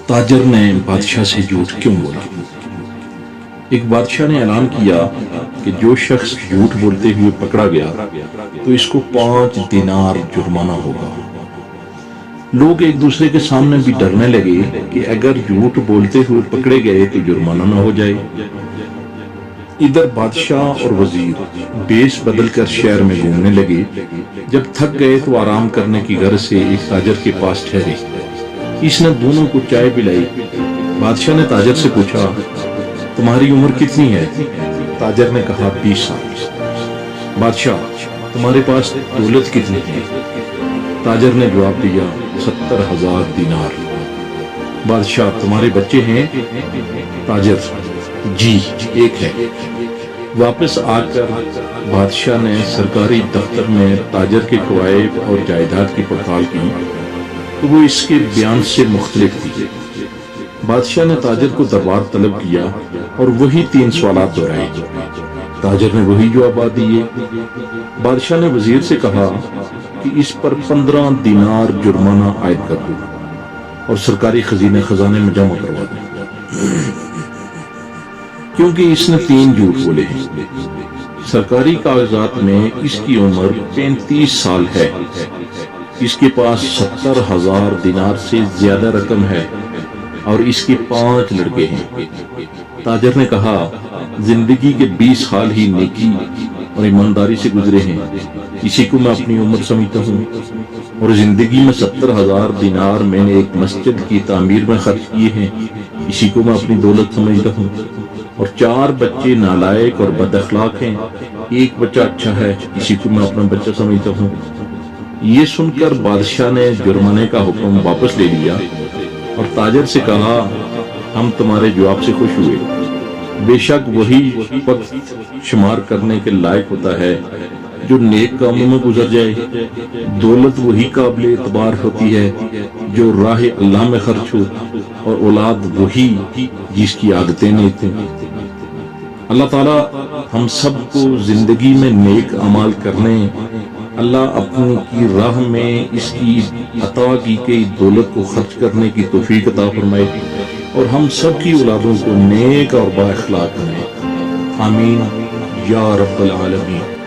تاجر نے بادشاہ سے جھوٹ کیوں بولا؟ ایک بادشاہ نے اعلان کیا کہ جو شخص جھوٹ بولتے ہوئے پکڑا گیا تو اس کو 5 دینار جرمانہ ہوگا۔ لوگ ایک دوسرے کے سامنے بھی ڈرنے لگے کہ اگر جھوٹ بولتے ہوئے پکڑے گئے تو جرمانہ نہ ہو جائے۔ ادھر بادشاہ اور وزیر بیس بدل کر شہر میں گھومنے لگے۔ جب تھک گئے تو آرام کرنے کی غرض سے ایک تاجر کے پاس ٹھہرے۔ اس نے دونوں کو چائے پلائی۔ بادشاہ نے تاجر سے پوچھا، تمہاری عمر کتنی ہے؟ تاجر نے کہا 20 سال۔ بادشاہ، تمہارے پاس دولت کتنی ہے؟ تاجر نے جواب دیا 70,000 دینار۔ بادشاہ، تمہارے بچے ہیں؟ تاجر، جی ایک ہے۔ واپس آ کر بادشاہ نے سرکاری دفتر میں تاجر کے قوائب اور جائیداد کی پڑتال کی تو وہ اس کے بیان سے مختلف تھی۔ بادشاہ نے تاجر کو دربار طلب کیا اور وہی 3 سوالات دہرائے۔ تاجر نے وہی جوابات دیے۔ بادشاہ نے وزیر سے کہا کہ اس پر 15 دینار جرمانہ عائد کر دو اور سرکاری خزانے میں جمع کروا دو، کیونکہ اس نے 3 جھوٹ بولے ہیں۔ سرکاری کاغذات میں اس کی عمر 35 سال ہے۔ اس کے پاس 70,000 دینار سے زیادہ رقم ہے اور اس کے 5 لڑکے ہیں۔ تاجر نے کہا، زندگی کے 20 سال ہی نیکی اور ایمانداری سے گزرے ہیں، اسی کو میں اپنی عمر سمجھتا ہوں، اور زندگی میں 70,000 دینار میں نے ایک مسجد کی تعمیر میں خرچ کیے ہیں، اسی کو میں اپنی دولت سمجھتا ہوں، اور 4 بچے نالائق اور بد اخلاق ہیں، ایک بچہ اچھا ہے، اسی کو میں اپنا بچہ سمجھتا ہوں۔ یہ سن کر بادشاہ نے جرمانے کا حکم واپس لے لیا اور تاجر سے کہا، ہم تمہارے جواب سے خوش ہوئے۔ بے شک وہی وقت شمار کرنے کے لائق ہوتا ہے جو نیک کاموں میں گزر جائے۔ دولت وہی قابل اعتبار ہوتی ہے جو راہ اللہ میں خرچ ہو، اور اولاد وہی جس کی عادتیں نیک ہوں۔ اللہ تعالیٰ ہم سب کو زندگی میں نیک اعمال کرنے، اللہ اپنی کی راہ میں اس کی عطا کی گئی دولت کو خرچ کرنے کی توفیق عطا فرمائے، اور ہم سب کی اولادوں کو نیک اور با اخلاق بنائے۔ آمین یا رب العالمین۔